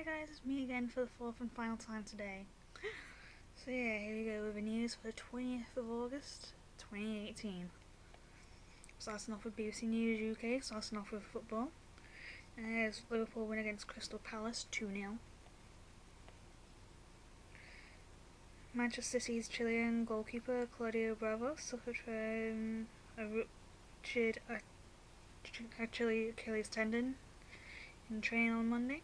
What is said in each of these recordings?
Hi guys, it's me again for the fourth and final time today. So yeah, here we go with the news for the 20th of August 2018. Starting off with BBC News UK, starting off with football. There's Liverpool win against Crystal Palace 2-0. Manchester City's Chilean goalkeeper Claudio Bravo suffered from a ruptured Achilles tendon in training on Monday.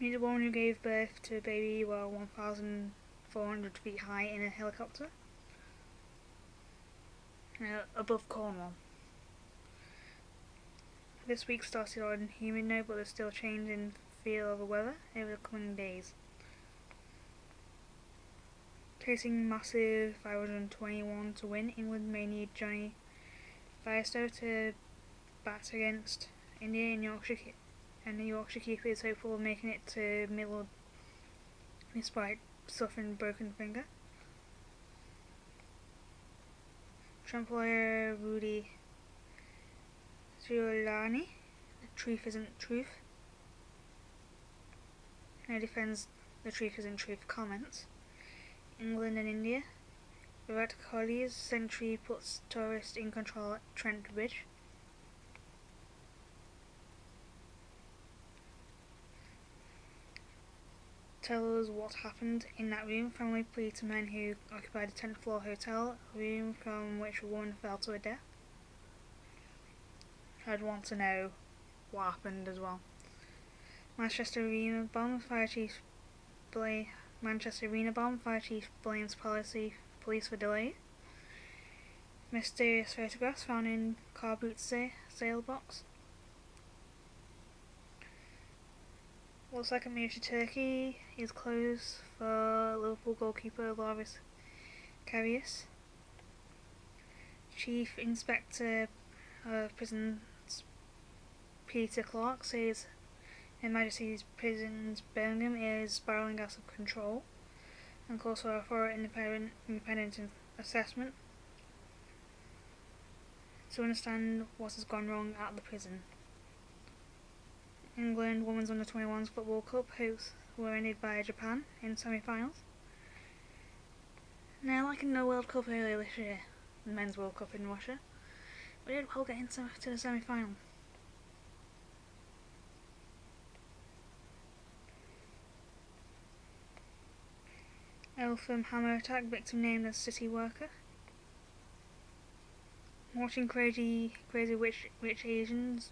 Meet the woman who gave birth to a baby while 1,400 feet high in a helicopter above Cornwall. This week started on a humid note, but there's still change in feel of the weather over the coming days. Chasing massive 521 to win, England may need Johnny Firestone to bat against India in Yorkshire, and the Yorkshire keeper is hopeful of making it to middle despite suffering a broken finger. Trump lawyer Rudy Giuliani, the truth isn't truth, now defends the truth isn't truth comments. England and India. Virat Kohli's century puts tourists in control at Trent Bridge. Tell us what happened in that room. Family plea to men who occupied a 10th floor hotel, a room from which a woman fell to her death. I'd want to know what happened as well. Manchester Arena bomb, fire chief blames police for delay. Mysterious photographs found in car boot sale box. Looks like a move to Turkey is closed for Liverpool goalkeeper Loris Karius. Chief Inspector of Prisons Peter Clark says Her Majesty's Prisons Birmingham is spiralling out of control and calls for a thorough independent assessment to understand what has gone wrong at the prison. England Women's Under-21s Football Cup hopes were ended by Japan in semi-finals. Now, like in the World Cup earlier this year, the Men's World Cup in Russia, we did well get into the semi-final. Eltham hammer attack victim named as city worker. Watching crazy rich Asians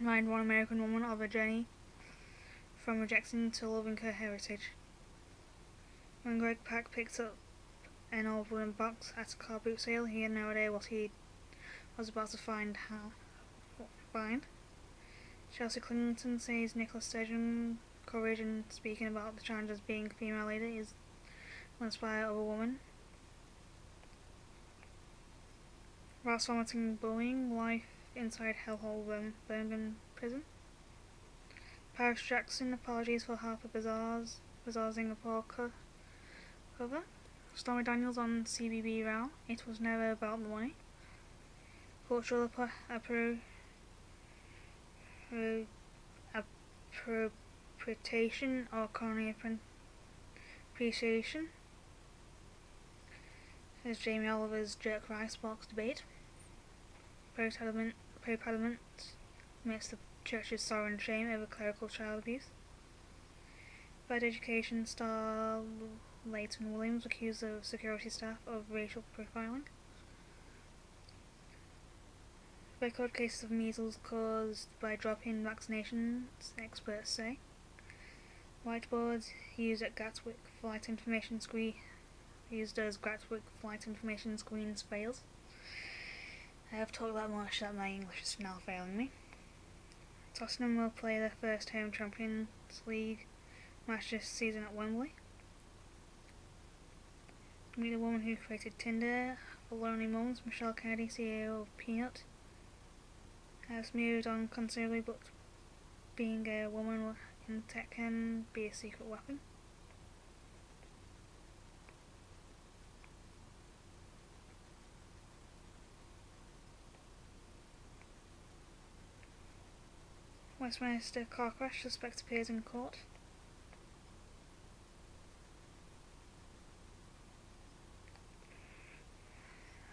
remind one American woman of a journey from rejection to loving her heritage. When Greg Pak picked up an old wooden box at a car boot sale, he had no idea what he was about to find. Chelsea Clinton says Nicola Sturgeon's courage in speaking about the challenges being a female leader is will inspire other women. Rats vomiting bullying, life inside hellhole Birmingham prison. Paris Jackson apologies for Harper Bazaar Singapore cover. Stormy Daniels on CBB Row. It was never about the money. Cultural appropriation or colonial appreciation. There's Jamie Oliver's jerk rice box debate. Pro-Parliament amidst the Church's sorrow and shame over clerical child abuse. Bad Education star Leighton Williams accused of security staff of racial profiling. Record cases of measles caused by drop-in vaccinations, experts say. Whiteboards used as Gatwick flight information screens fails. I have talked that much that my English is now failing me. Tottenham will play their first home Champions League match this season at Wembley. Meet the woman who created Tinder for lonely mums. Michelle Kennedy, CEO of Peanut, has moved on considerably, but being a woman in tech can be a secret weapon. Westminster car crash, suspect appears in court.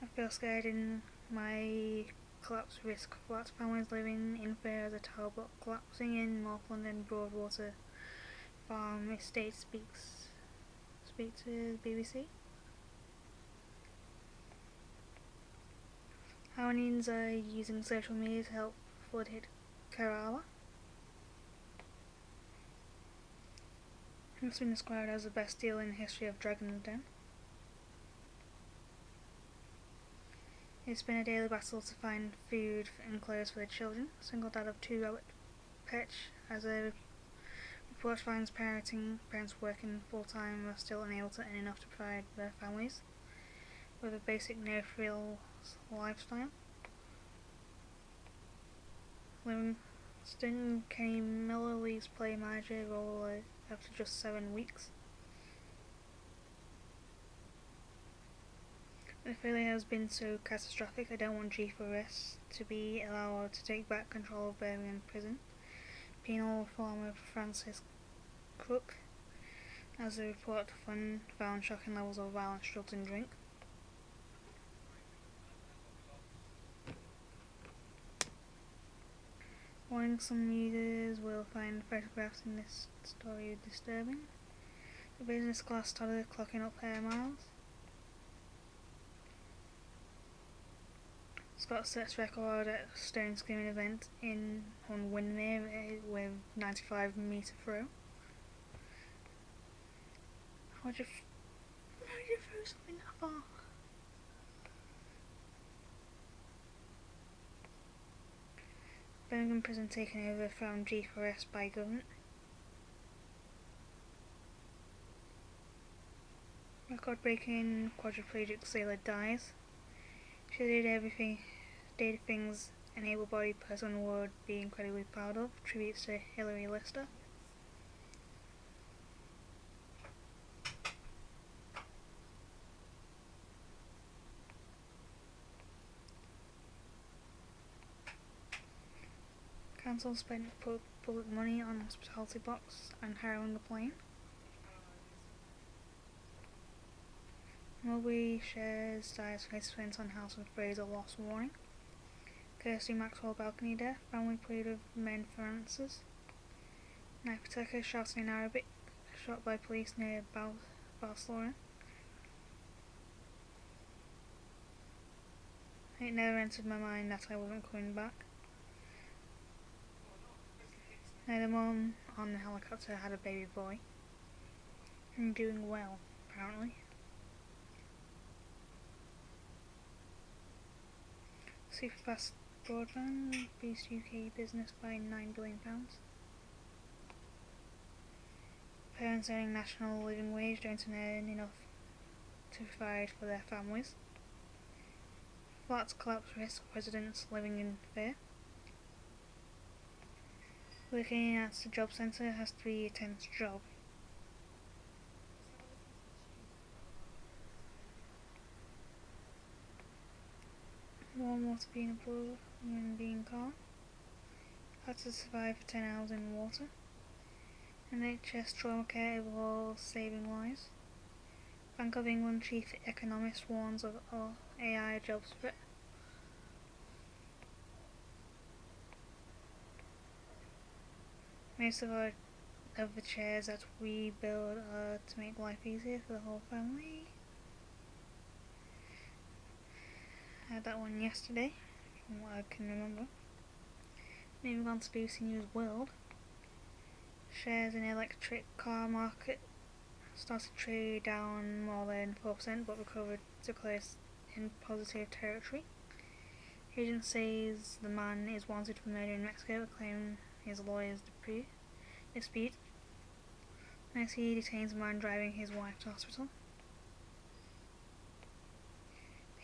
I feel scared in my collapse risk flat. Families living in fear as a tower block collapsing in Northland and Broadwater Farm Estate speak to BBC. Hawanians are using social media to help flood hit Kerala. It's been described as the best deal in the history of Dragon's Den. It's been a daily battle to find food and clothes for the children. Single dad of 2 Robert Petch, as a report finds parents working full-time are still unable to earn enough to provide their families with a basic no-frills lifestyle. Livingston Kenny Miller leaves play manager role after just 7 weeks. The failure has been so catastrophic, I don't want G4S to be allowed to take back control of Birmingham Prison. Penal reformer Francis Cook, as the report found shocking levels of violence, drugs and drink. Warning: some readers will find photographs in this story disturbing. The business class toddler clocking up air miles. Scott sets record at stone skiing event on Windermere with 95-metre throw. How'd you throw something that far? Birmingham Prison taken over from G4S by government. Record-breaking quadriplegic sailor dies. She did things an able-bodied person would be incredibly proud of. Tributes to Hilary Lister. Council spent public money on hospitality box and harrowing a plane. Mulberry shares dies face on house with Fraser lost warning. Kirsty Maxwell balcony death. Family plead with men for answers. Knife attacker shouting in Arabic. Shot by police near Barcelona. It never entered my mind that I wasn't coming back. The mom on the helicopter had a baby boy. And doing well, apparently. Superfast broadband boosts UK business by £9 billion. Parents earning national living wage don't earn enough to provide for their families. Flats collapse risk, residents living in fear. Working at the job centre has to be a tense job. Warm water being a pool when being calm. Had to survive for 10 hours in water. NHS trauma care involves saving lives. Bank of England chief economist warns of AI jobs threat. Most of the chairs that we build are to make life easier for the whole family. I had that one yesterday, from what I can remember. Moving on to BBC News World. Shares in the electric car market started trade down more than 4% but recovered to close in positive territory. Agent says the man is wanted for murder in Mexico, claiming his lawyers dispute. NSE detains a man driving his wife to hospital.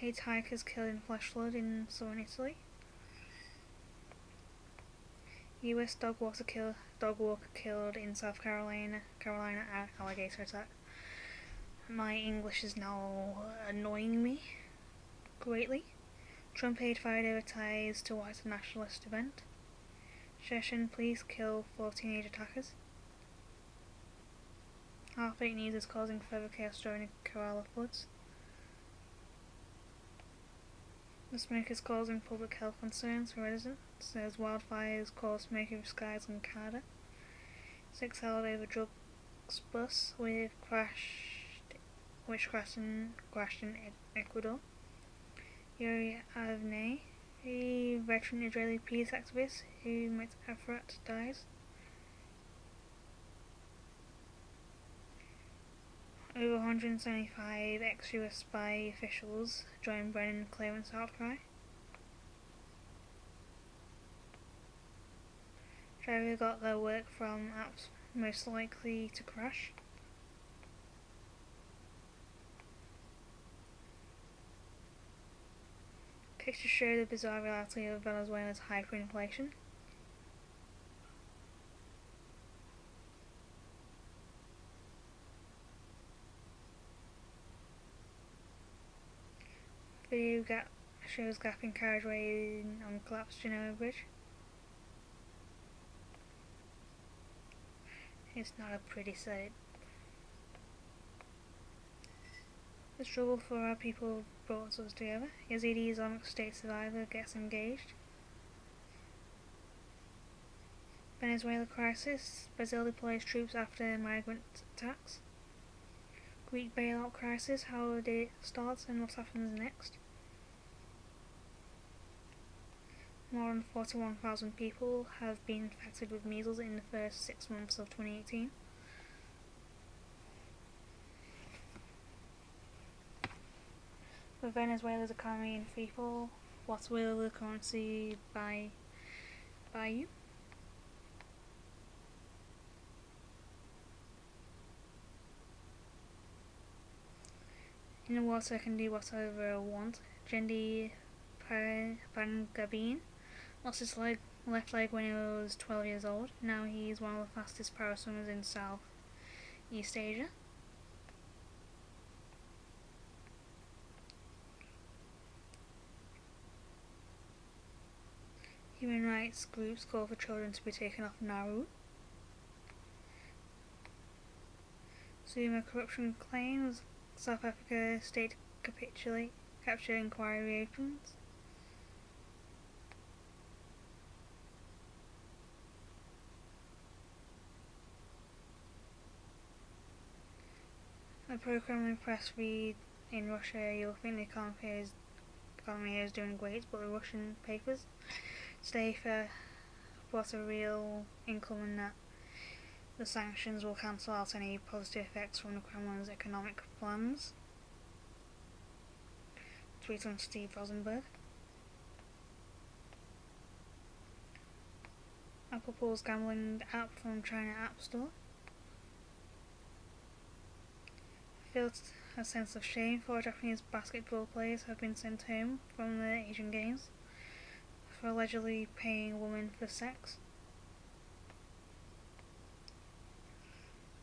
8 hikers killed in flash flood in southern Italy. US dog walker killed in South Carolina alligator attack. My English is now annoying me greatly. Trump aide fired over ties to White nationalist event. Chechen police kill 4 teenage attackers. Half fake news is causing further chaos during the Kerala floods. The smoke is causing public health concerns for residents as wildfires cause smoky skies in Canada. 6 held over drugs bus which crashed in Ecuador. Yuri Avnei, a veteran Israeli peace activist who met Efrat, dies. Over 175 ex-US spy officials joined Brennan Claimant's outcry. Driver got their work from apps most likely to crash. Pictures show the bizarre reality of Venezuela's hyperinflation. Video shows gap in carriageway on collapsed Genoa Bridge. It's not a pretty sight. The struggle for our people brought us together. Yazidi Islamic State survivor gets engaged. Venezuela crisis. Brazil deploys troops after migrant attacks. Greek bailout crisis. How did it start and what happens next? More than 41,000 people have been infected with measles in the first 6 months of 2018. For Venezuela's economy and people, what will the currency buy you? In the water, I can do whatever I want. Jendi Pangabin lost his left leg when he was 12 years old. Now he's one of the fastest paraswimmers in Southeast Asia. Human rights groups call for children to be taken off Nauru. Zuma corruption claims. South Africa state capture inquiry reopens. A pro-Kremlin press read in Russia, you'll think the economy is doing great, but the Russian papers today report a real income and that the sanctions will cancel out any positive effects from the Kremlin's economic plans. Tweet from Steve Rosenberg. Apple pulls gambling app from China App Store. Feels a sense of shame. 4 Japanese basketball players have been sent home from the Asian Games for allegedly paying women for sex.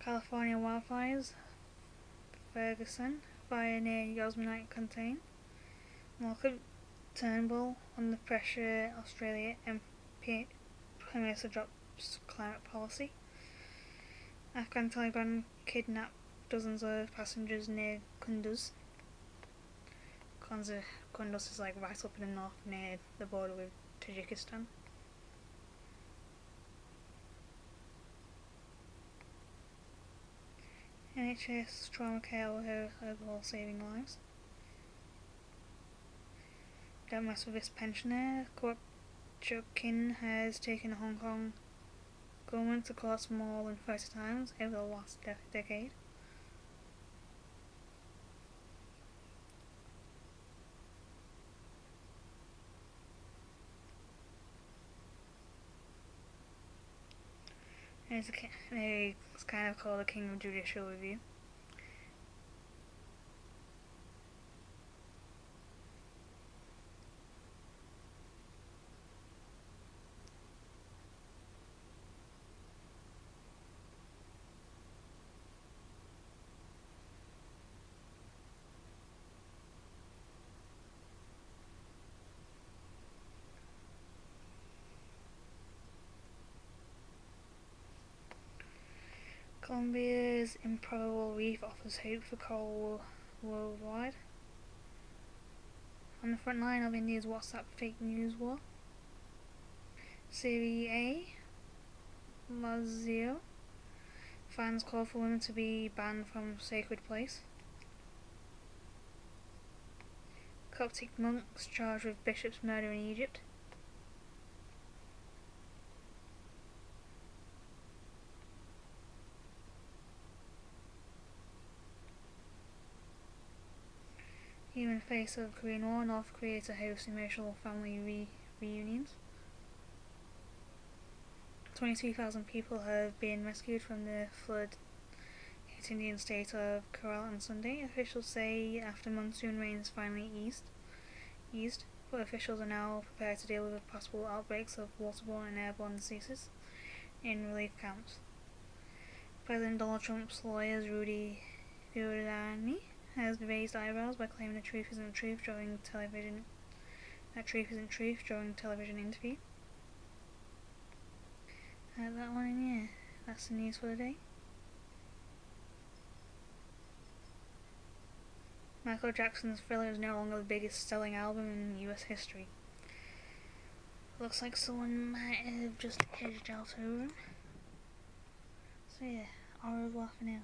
California wildfires. Ferguson fire near Yosemite contain. Market Turnbull under pressure. Australia MP Prime Minister drops climate policy. Afghan Taliban kidnap dozens of passengers near Kunduz. Kunduz is like right up in the north near the border with Tajikistan. NHS trauma care overall saving lives. Don't mess with this pensioner. Kwok Chuk Kin has taken the Hong Kong government to court more than 30 times over the last decade. It's kind of called the King of Judicial Review. Colombia's improbable reef offers hope for coral worldwide. On the front line of India's WhatsApp fake news war. Serie A, Lazio. Fans call for women to be banned from sacred place. Coptic monks charged with bishop's murder in Egypt. Even in the face of Korean War, North Korea to host emotional family reunions. 22,000 people have been rescued from the flood-hit Indian state of Kerala on Sunday. Officials say after monsoon rains finally eased, but officials are now prepared to deal with possible outbreaks of waterborne and airborne diseases in relief camps. President Donald Trump's lawyers Rudy Giuliani has raised eyebrows by claiming that truth isn't truth during television interview. That one in here. That's the news for the day. Michael Jackson's Thriller is no longer the biggest selling album in US history. Looks like someone might have just edged out over him. So yeah, au revoir for now.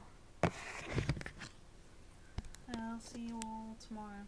I'll see you all tomorrow.